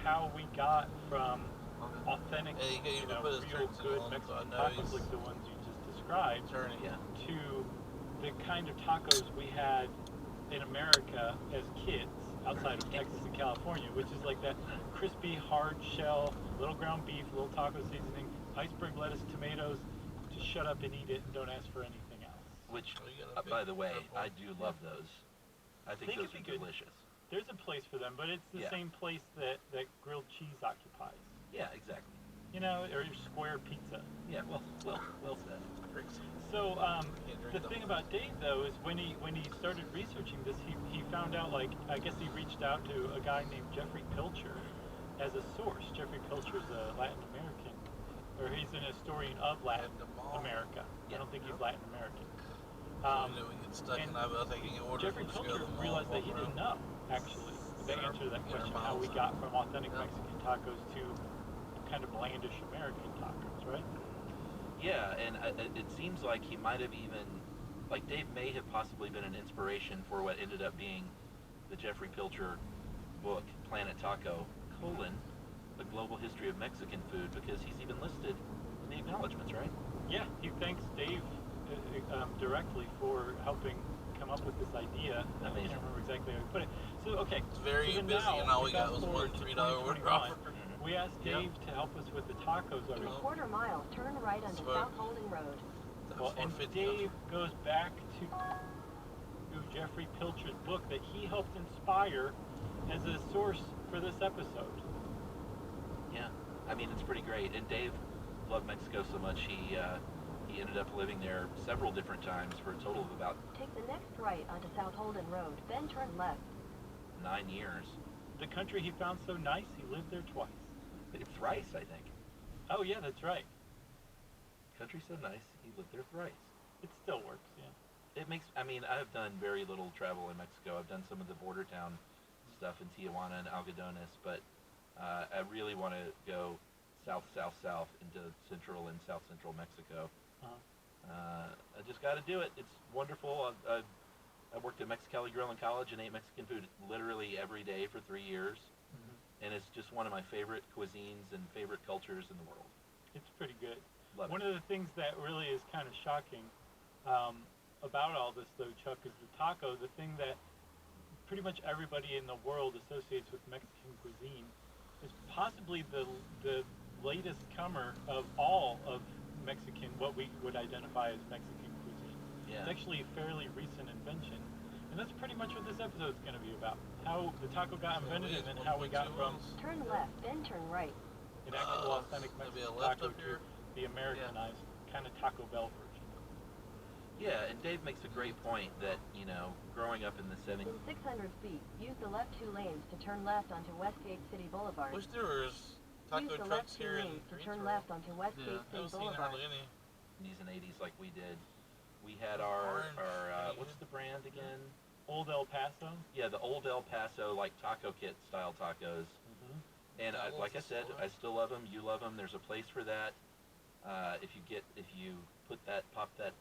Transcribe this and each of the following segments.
how we got from Okay. authentic, Yeah, you can put his real drinks good on, so I Mexican know tacos he's like the ones you just described turning. Yeah. to the kind of tacos we had in America as kids outside of Texas and California, which is like that crispy, hard shell, little ground beef, little taco seasoning, iceberg lettuce, tomatoes. Just shut up and eat it and don't ask for anything else. Which, Oh, you got a big by the way, purple. I do love those. I think They those could be are good. delicious. There's a place for them, but it's the Yeah. same place that grilled cheese occupies. Yeah, exactly. You know, or your square pizza. Yeah, well said. Drinks. So Can't drink the them. thing about Dave though is when he started researching this, he found out, like, I guess he reached out to a guy named Jeffrey Pilcher as a source. Jeffrey Pilcher is a Latin American, or he's an historian of Latin America. I Yeah. don't think he's Latin American. So we knew we get stuck, and and I think in order Jeffrey to just go Pilcher to the mall, realized that he walk didn't around. know actually the answer to that Inner question, how we miles. got from authentic Yeah. Mexican tacos to kind of blandish American tacos, right? Yeah, and it seems like he might have even, like Dave may have possibly been an inspiration for what ended up being the Jeffrey Pilcher book, Planet Taco, the global history of Mexican food, because he's even listed in the acknowledgments, right? Yeah, he thanks Dave directly for helping come up with this idea. I Amazing. can't remember exactly how he put it. So, okay. It's very so then busy, now, and all we got fast was forward one to $3 order 2021, offer. we asked Yep. Dave to help us with the tacos already. In a quarter mile, turn right onto Smoke. South Holding Road. Well, and 450. Dave goes back to Jeffrey Pilcher's book that he helped inspire as a source for this episode. Yeah, I mean it's pretty great. And Dave loved Mexico so much he ended up living there several different times for a total of about Take the next right onto South Holden Road, then turn left. 9 years. The country he found so nice, he lived there twice. Thrice, I think. Oh yeah, that's right. Country so nice, he lived there thrice. It still works, yeah. It makes, I mean, I've done very little travel in Mexico. I've done some of the border town stuff in Tijuana and Algodones, but I really want to go south into central and south central Mexico. Uh-huh. I just got to do it. It's wonderful. I worked at Mexicali Grill in college and ate Mexican food literally every day for 3 years, and it's just one of my favorite cuisines and favorite cultures in the world. It's pretty good. Love One it. of the things that really is kind of shocking about all this, though, Chuck, is the taco. The thing that pretty much everybody in the world associates with Mexican cuisine is possibly the latest comer of all of Mexican, what we would identify as Mexican cuisine. Yeah. It's actually a fairly recent invention, and that's pretty much what this episode is going to be about. How the taco got invented, and then how we got from Turn left, then turn right. an actual authentic maybe Mexican a left taco up to here. the Americanized kind of Taco Bell version. Yeah, and Dave makes a great point that, you know, growing up in the 70s, In 600 feet, use the left two lanes to turn left onto Westgate City Boulevard. Wish there was taco Use the trucks left two here in lanes to turn Greensboro. left onto Westgate I City haven't seen Boulevard. hardly any. and 80s like we did, we had our Orange. what's the brand again? Old El Paso. Yeah, the old El Paso, like, taco kit style tacos. And That like I was said, the I still love them. You love them. There's a place for that. If you pop that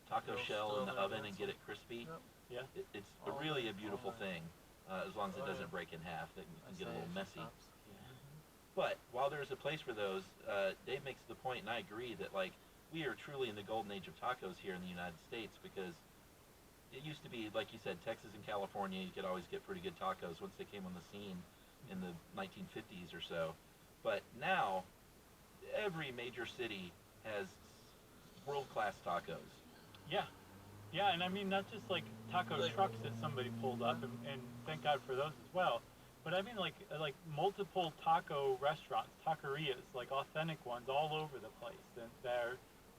taco Little shell in the stove, oven and that's get it crispy, Yeah. it's Oh, really a beautiful oh, thing. As long as it oh, doesn't yeah. break in half, it can get a little messy. Stops. But while there's a place for those, Dave makes the point, and I agree, that like we are truly in the golden age of tacos here in the United States, because it used to be, like you said, Texas and California, you could always get pretty good tacos once they came on the scene in the 1950s or so. But now, every major city has world-class tacos. Yeah. Yeah, and I mean, not just like taco Like- trucks that somebody pulled up, and thank God for those as well, but I mean like multiple taco restaurants, taquerias, like authentic ones all over the place,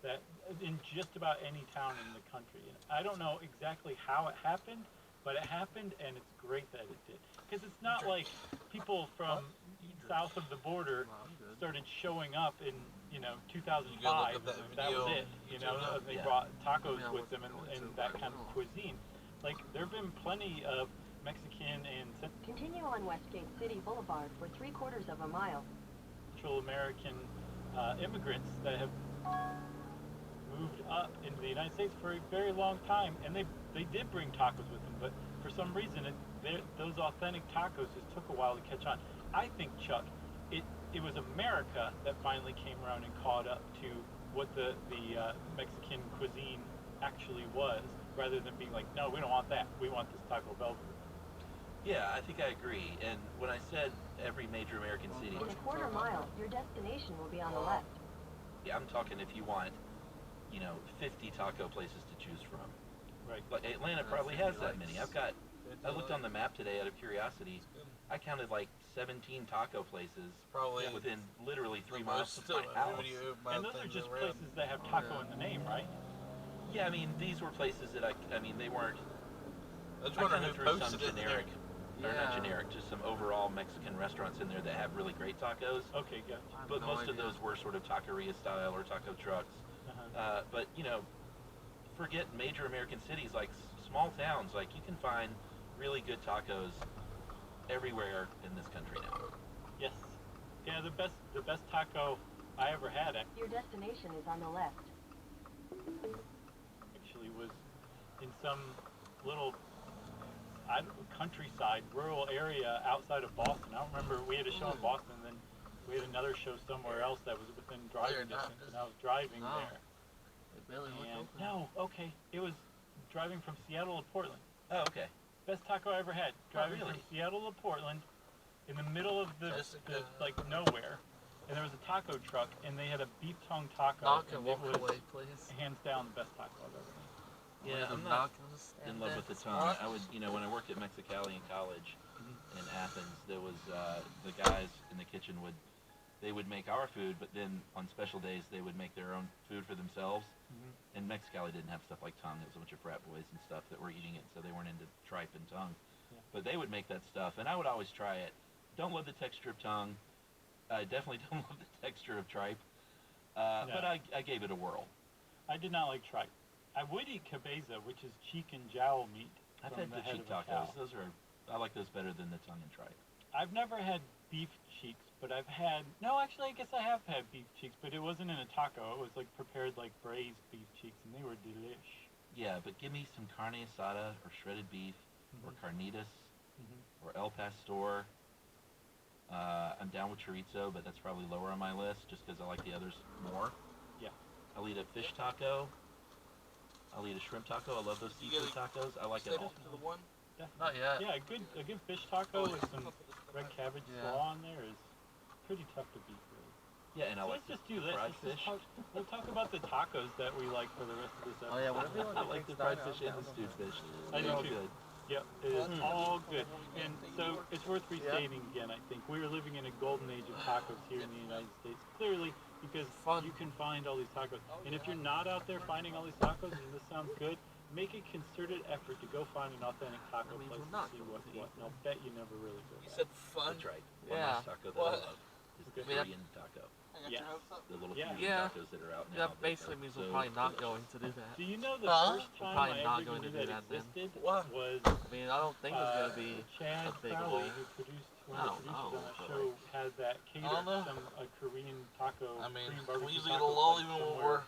that in just about any town in the country. And I don't know exactly how it happened, but it happened, and it's great that it did. Because it's not like people from south of the border No, I'm good. started showing up in, You go 2005. look at that That was video it. on You know, YouTube. they Yeah. brought tacos Yeah, with them and that kind of cuisine. Like, there have been plenty of Mexican and Continue on Westgate City Boulevard for 3/4 of a mile. Central American immigrants that have moved up into the United States for a very long time, and they did bring tacos with them, but for some reason those authentic tacos just took a while to catch on. I think, Chuck, it was America that finally came around and caught up to what the Mexican cuisine actually was, rather than being like, no, we don't want that. We want this Taco Bell food. Yeah, I think I agree. And when I said every major American city, In a quarter mile, your destination will be on the left. yeah, I'm talking if you want, 50 taco places to choose from. Right. Like Atlanta probably has that many. I looked on the map today out of curiosity. I counted like 17 taco places Probably within literally 3 the miles most of my house. And those are just places that have taco in the name, right? Yeah, I mean, these were places that they weren't. I was I wondering kinda who threw some posted it generic, there. or not Yeah. generic, just some overall Mexican restaurants in there that have really great tacos. Okay, gotcha. I have But no most of idea. those were sort of taqueria style or taco trucks. Uh-huh. But forget major American cities, like small towns, like you can find really good tacos everywhere in this country now. Yes. Yeah, the best taco I ever had Your destination is on the left. actually was in some little countryside, rural area outside of Boston. I don't remember. We had a show in Boston, and then we had another show somewhere else that was within driving distance, and I was driving No. there. It barely looked And open. no, okay, it was driving from Seattle to Portland. Oh, okay. Best taco I ever had. Driving really? from Seattle to Portland, in the middle of the Jessica. like nowhere, and there was a taco truck, and they had a beef tongue taco, Knock and and it walk was away, please. hands down the best taco I've ever had. Yeah, I'm Knock not and just in stand love there. with the tongue. I would, when I worked at Mexicali in college in Athens, there was the guys in the kitchen they would make our food, but then on special days they would make their own food for themselves. And Mexicali didn't have stuff like tongue. It was a bunch of frat boys and stuff that were eating it, so they weren't into tripe and tongue. Yeah. But they would make that stuff, and I would always try it. Don't love the texture of tongue. I definitely don't love the texture of tripe. But I gave it a whirl. I did not like tripe. I would eat cabeza, which is cheek and jowl meat I've from had the the head cheek of a cow. tacos. I like those better than the tongue and tripe. I've never had beef cheeks, but I've had actually I guess I have had beef cheeks, but it wasn't in a taco. It was like prepared like braised beef cheeks, and they were delish. Yeah, but give me some carne asada or shredded beef or carnitas or El Pastor. I'm down with chorizo, but that's probably lower on my list just because I like the others more. Yeah. I'll eat a fish taco. I'll eat a shrimp taco. I love those You seafood gotta tacos. I like it Step all. up to the one. Not yet. Yeah, a good fish taco with some red cabbage Yeah. slaw on there is pretty tough to beat, really. Yeah, and I So like let's just do this. fried Let's just fish. we'll talk about the tacos that we like for the rest of this episode. Oh yeah, whatever you want I to like take the fried starter, fish I'm and the down stewed with fish. I do They're all too. good. Yep, it is all good. And so it's worth restating again, I think. We are living in a golden age of tacos here in the United States, clearly, because Fun. you can find all these tacos. And if you're not out there finding all these tacos, and this sounds good, make a concerted effort to go find an authentic taco That means place we're to not see going what, to what. And I'll bet you never really go You back. said fun. That's right. One Yeah. nice taco that What? I love is the I mean, Korean taco. I got Yes. your hopes up. The little Yeah. fusion Yeah. tacos that are out now. That basically means we're so probably not delicious. going to do that. Do you know the Huh? first time Probably I not ever going knew to do that that then. existed What? was I mean, I don't think it's gonna be Chad a big Crowley, one. who produced one I of don't the producers know, on that but show, had that catered don't know. some Korean taco, I mean, Korean we barbecue usually taco get a lull place even when somewhere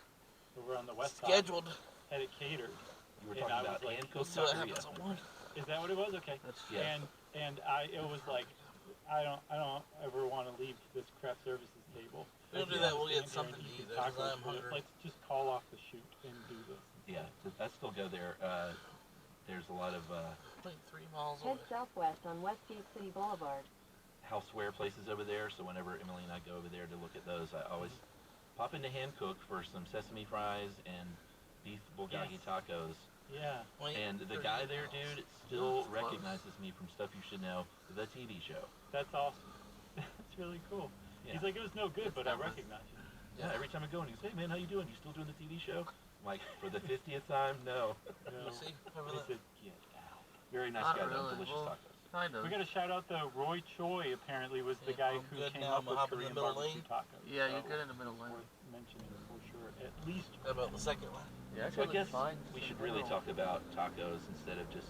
over on the west side. scheduled. Had it catered. You were And talking I was about like, hand We'll cooked see what taqueria. happens on one. Is that what it was? Okay. That's Yeah. And it was like, I don't ever want to leave this craft services table. We'll I do just that, wanna we'll get stand here something and to eat eat these there, 'cause tacos, I'm but hungry. let's just call off the shoot and do this. Yeah, I still go there. There's a lot of 0.3 miles away. Head southwest on Westgate City Boulevard. houseware places over there, so whenever Emily and I go over there to look at those, I always pop into Hand Cook for some sesame fries and beef bulgogi Yes. tacos. Yeah. And the guy there, dude, still recognizes me from Stuff You Should Know, the TV show. That's awesome. That's really cool. Yeah. He's like, it was no good, but I recognize you. Yeah, every time I go and he goes, "Hey man, how you doing? You still doing the TV show?" I'm like, for the 50th time, no. No. Let me see. Over He there. said, get out. Very nice Not guy though, really. delicious Well, tacos. kind of. We got to shout out though. Roy Choi apparently was the Yeah, guy I'm who good came now. up I'm with hopping in the Korean middle barbecue lane. tacos. Yeah, so you're good in the middle lane. worth mentioning for sure. At least. How about the second one? Yeah, So I guess fine. we should really talk about tacos instead of just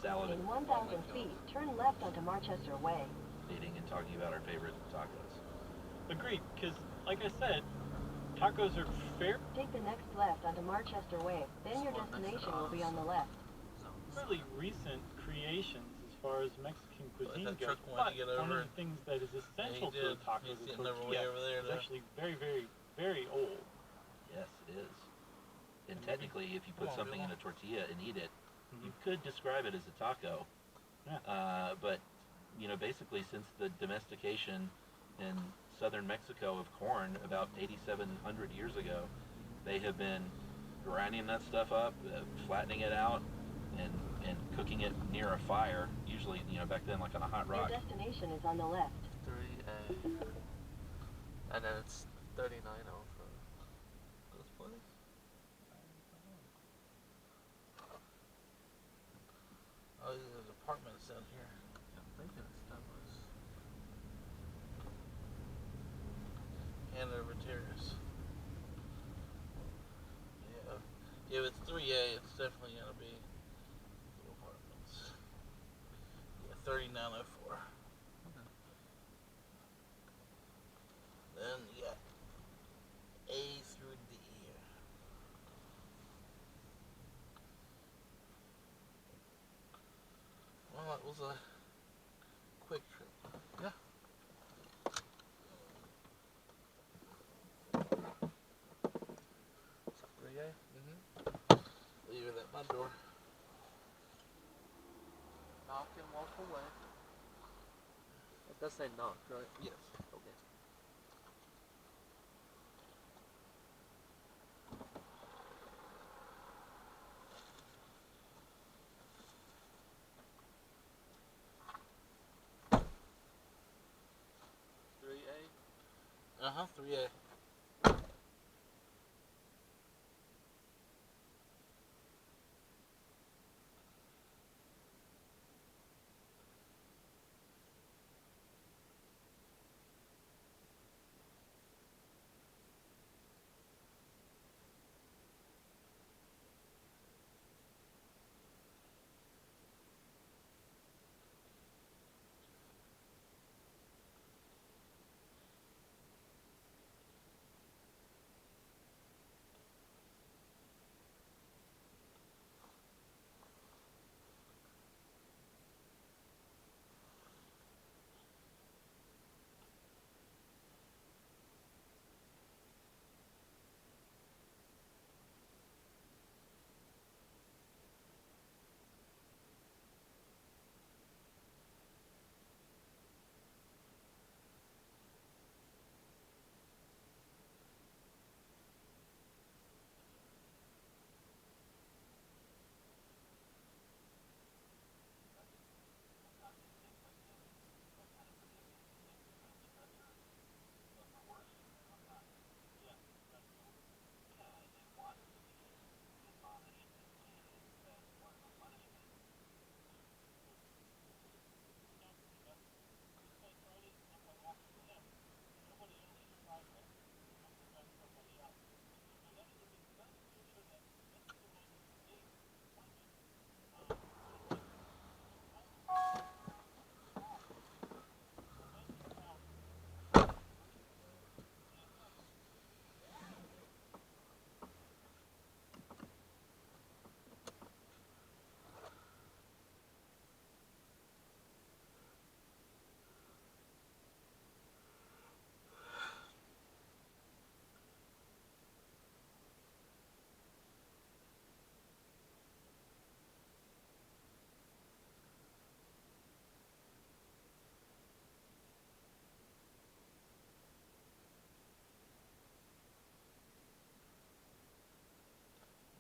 salad In and 1,000 feet, turn left onto Marchester Way. eating and talking about our favorite tacos. Agreed, because like I said, tacos are Take the next left onto Marchester Way. Then your destination will be on the left. fairly recent creations as far as Mexican cuisine that goes. truck wanted But to get one over of the things that is essential to a did. taco He's is a getting over way tortilla. over there It's to- actually very, very, very old. Yes, it is. And Maybe- technically, if you put Come on, something in Bill. a tortilla and eat it, Mhm. you could describe it as a taco. Yeah. But you know, basically, since the domestication in southern Mexico of corn about 8,700 years ago, they have been grinding that stuff up, flattening it out, and cooking it near a fire. Usually, you know, back then, like on a hot Your rock. destination is on the left. 3A. And then it's 39 for This place? Oh, there's apartments down here. I'm thinking that was. Hanover Terrace. Yeah. If it's 3A, it's definitely gonna be the apartments. Yeah, 3904. Okay. Then you got A through D. Well, that was a quick trip. Yeah. So 3A? Leave it at my door. Knock and walk away. It does say knock, right? Yes. Okay. Uh huh, 3A.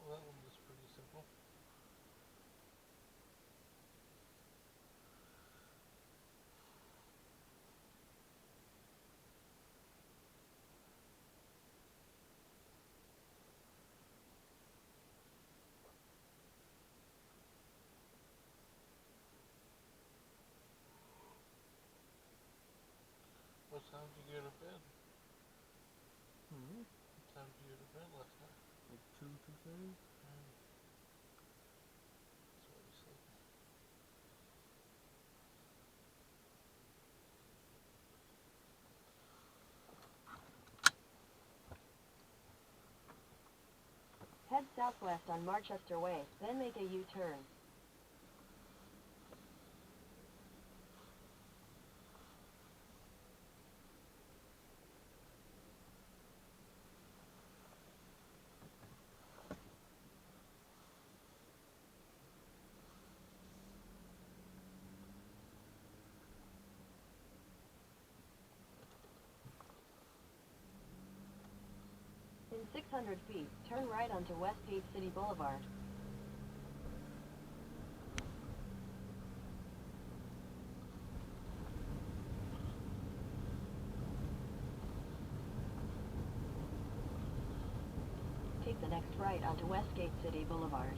Well, that one was pretty simple. What time did you go to bed? Mm-hmm. What time did you go to bed last night? Like 2:30? That's what you said. Head southwest on Marchester Way, then make a U-turn. 600 feet, turn right onto Westgate City Boulevard. Take the next right onto Westgate City Boulevard.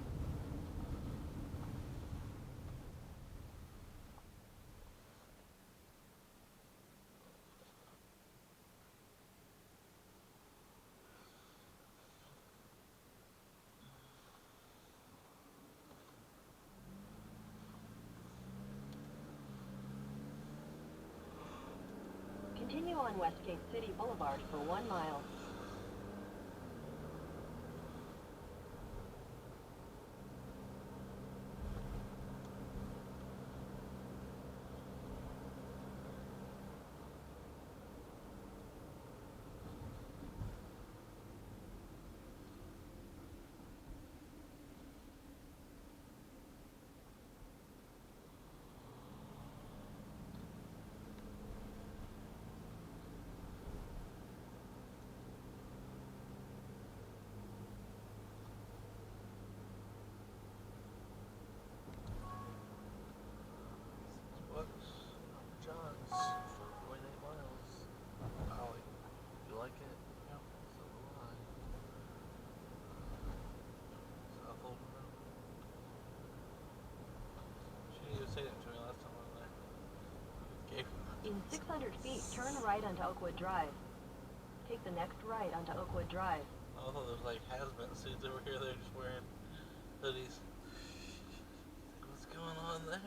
Continue on Westgate City Boulevard for 1 mile. What's John's for 0.8 miles? Ollie, you like it? Yeah. So do I. South Holden Road. She didn't even say that to me last time I was there. Okay. In 600 feet, turn right onto Oakwood Drive. Take the next right onto Oakwood Drive. I thought there was like hazmat suits over here. They're just wearing hoodies. What's going on there?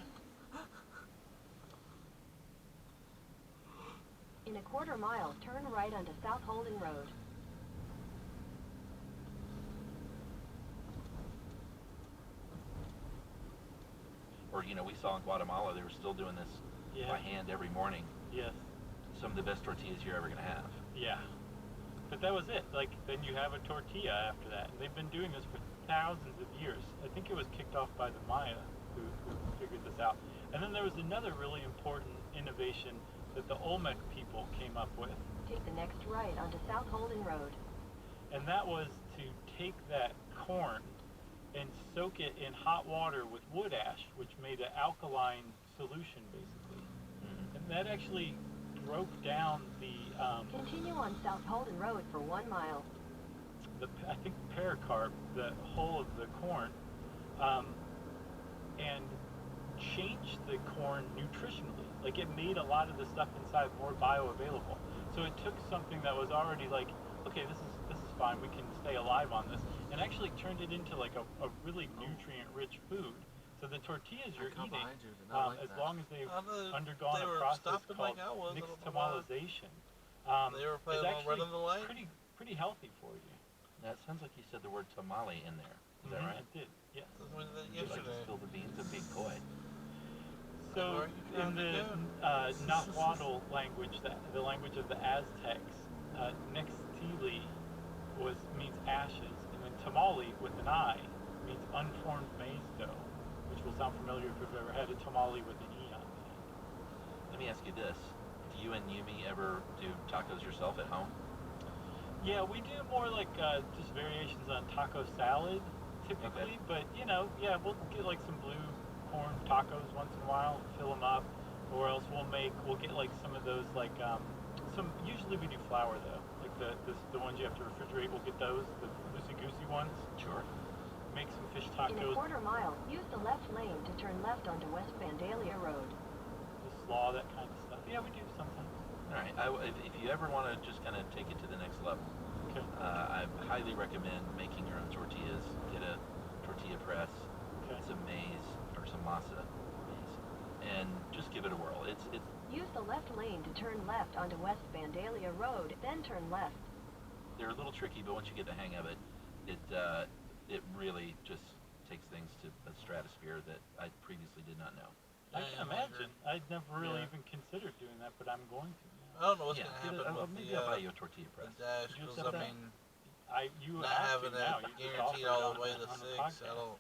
In a quarter mile, turn right onto South Holden Road. Or, you know, we saw in Guatemala, they were still doing this Yeah. by hand every morning. Yes. Some of the best tortillas you're ever going to have. Yeah. But that was it. Like, then you have a tortilla after that. And they've been doing this for thousands of years. I think it was kicked off by the Maya who figured this out. And then there was another really important innovation that the Olmec people came up with. Take the next right onto South Holden Road. And that was to take that corn and soak it in hot water with wood ash, which made an alkaline solution, basically. Mm. And that actually broke down the Continue on South Holden Road for 1 mile. I think pericarp, the hull of the corn, and changed the corn nutritionally. Like, it made a lot of the stuff inside more bioavailable. So it took something that was already like, okay, this is fine, we can stay alive on this, and actually turned it into like a really nutrient-rich food. So the tortillas you're come eating, behind you, did not like as that. long as they've I thought undergone they a were process stopping called like I was, I don't know why. nixtamalization, They were is planning on actually running the light? pretty healthy for you. Now, it sounds like you said the word tamale in there. Is that Mhm, right? It did, yes. We did that Would you like to yesterday. spill the beans and be coy? So Where are you in trying to the go? Nahuatl language, the language of the Aztecs, Nextili means ashes, and then tamale with an I means unformed maize dough, which will sound familiar if you've ever had a tamale with an E on the end. Let me ask you this. Do you and Yumi ever do tacos yourself at home? Yeah, we do more like just variations on taco salad, typically, but you know, yeah, we'll get like some blue corn tacos once in a while, fill them up, or else we'll get like some of those like usually we do flour though, like the ones you have to refrigerate, we'll get those, the loosey-goosey ones, Sure. make some fish In a tacos, quarter mile, use the left lane to turn left onto West Vandalia Road. the slaw, that kind of stuff. Yeah, we do sometimes. All right. If you ever want to just kind of take it to the next level, Okay. I highly recommend making your own tortillas. Get a tortilla press, Okay. some maize or some masa, and just give it a whirl. It's Use the left lane to turn left onto West Vandalia Road, then turn left. they're a little tricky, but once you get the hang of it, it really just takes things to a stratosphere that I previously did not know. I can imagine. I'd never really Yeah. even considered doing that, but I'm going to I now. don't know what's Yeah, gonna get happen with maybe the, I'll buy you a tortilla the press. dash, Did you because accept I that? mean, You not have having to now. it You just guaranteed offered all it the way on to a 6, podcast. I don't.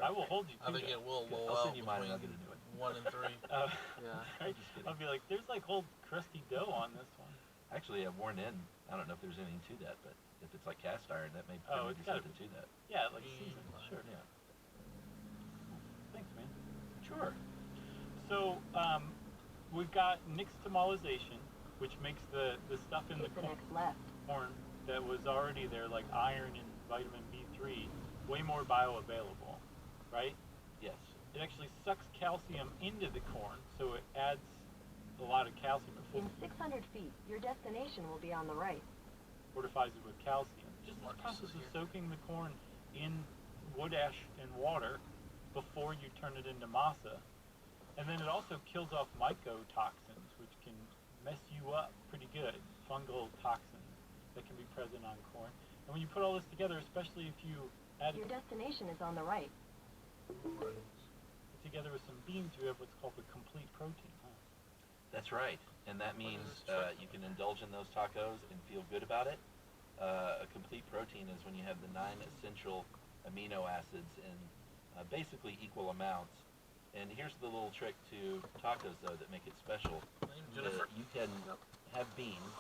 I will hold you to I think it. it will Good. low I'll out send you mine and I'll between get into it. 1 and 3. Uh, Yeah. right? just kidding. I'll be like, there's like whole crusty dough on this one. Actually, worn in. I don't know if there's anything to that, but if it's like cast iron, that may Oh, be it's gotta something to that. Yeah, like Mm, seasoned, sure. Yeah. Thanks, man. Sure. So, we've got nixtamalization, which makes the stuff in the Take the next left. corn that was already there, like iron and vitamin B3, way more bioavailable, right? Yes. It actually sucks calcium into the corn, so it adds a lot of calcium. It In 600 feet, your destination will be on the right. fortifies it with calcium. Just the Marcus process is of here. soaking the corn in wood ash and water before you turn it into masa. And then it also kills off mycotoxins, which can mess you up pretty good. Fungal toxins that can be present on corn. And when you put all this together, especially if you add Your it destination is on the right. together with some beans, you have what's called the complete protein. Huh? That's right, and that means is this trick? you can indulge in those tacos and feel good about it. A complete protein is when you have the 9 essential amino acids in basically equal amounts. And here's the little trick to tacos, though, that make it special. Name Jennifer. You can have beans,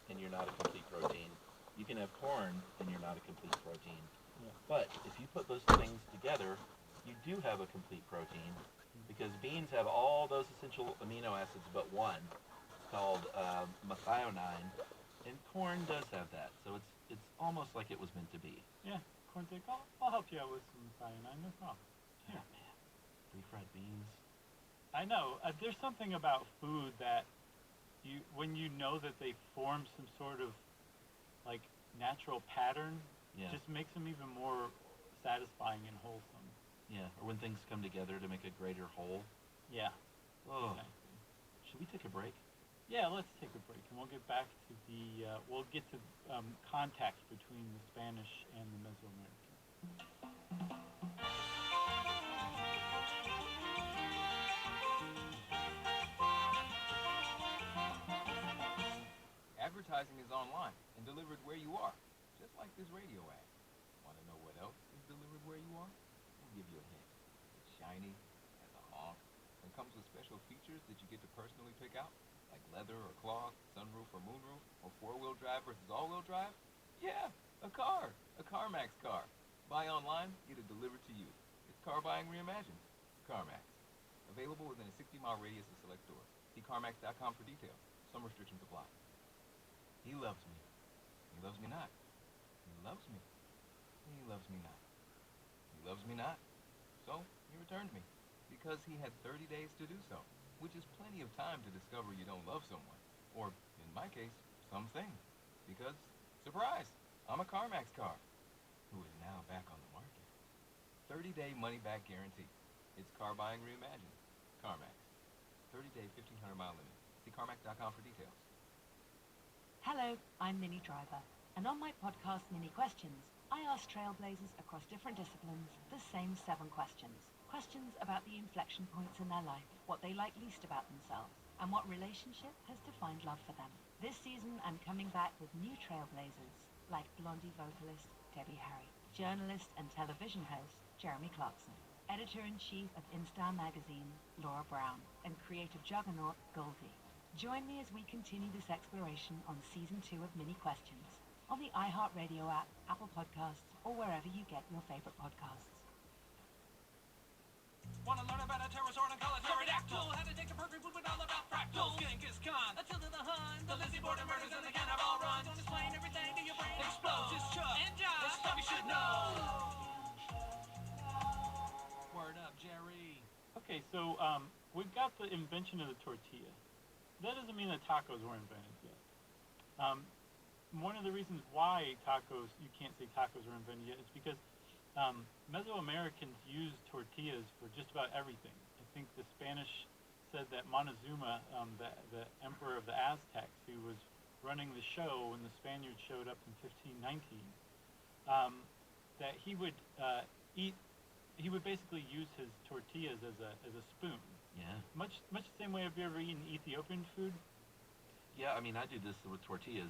and you're not a complete protein. You can have corn, and you're not a complete protein. Yeah. But if you put those things together, you do have a complete protein, because beans have all those essential amino acids but one. It's called methionine, and corn does have that. So it's almost like it was meant to be. Yeah, corn's like, I'll help you out with some cyanide, no problem. Yeah, man. Refried beans. I know. There's something about food that when you know that they form some sort of like natural pattern, Yeah. just makes them even more satisfying and wholesome. Yeah, or when things come together to make a greater whole. Yeah. Oh, Exactly. should we take a break? Yeah, let's take a break and we'll get back to we'll get to contact between the Spanish and the Mesoamerican. Advertising is online and delivered where you are, just like this radio ad. Want to know what else is delivered where you are? We'll give you a hint. It's shiny, has a honk, and comes with special features that you get to personally pick out, like leather or cloth, sunroof or moonroof, or four-wheel drive versus all-wheel drive. Yeah, a CarMax car. Buy online, get it delivered to you. It's car buying reimagined. CarMax. Available within a 60-mile radius of select stores. See CarMax.com for details. Some restrictions apply. He loves me. He loves me not. He loves me. He loves me not. He loves me not. So, he returned me. Because he had 30 days to do so. Which is plenty of time to discover you don't love someone. Or, in my case, something. Because, surprise! I'm a CarMax car. Who is now back on the market. 30-day money-back guarantee. It's car buying reimagined. CarMax. 30-day, 1,500-mile limit. See CarMax.com for details. Hello, I'm Minnie Driver, and on my podcast Minnie Questions, I ask trailblazers across different disciplines the same 7 questions. Questions about the inflection points in their life, what they like least about themselves, and what relationship has defined love for them. This season, I'm coming back with new trailblazers, like Blondie vocalist Debbie Harry, journalist and television host Jeremy Clarkson, editor-in-chief of InStyle magazine Laura Brown, and creative juggernaut Goldie. Join me as we continue this exploration on Season 2 of Mini Questions on the iHeartRadio app, Apple Podcasts, or wherever you get your favorite podcasts. Want to learn about a pterosaur and call it pterodactyl? How to take a perfect food with all about fractals. Genghis Khan, Attila the Hun, the Lizzie Borden murders and the cannibal run. Don't explain everything to your brain explodes. It's Chuck and Josh. This stuff you should know. Word up, Jerry. Okay, so we've got the invention of the tortilla. That doesn't mean that tacos were invented yet. One of the reasons why you can't say tacos were invented yet is because Mesoamericans used tortillas for just about everything. I think the Spanish said that Montezuma, the emperor of the Aztecs, who was running the show when the Spaniards showed up in 1519, that he would basically use his tortillas as a spoon. Yeah. Much the same way. Have you ever eaten Ethiopian food? Yeah, I mean, I do this with tortillas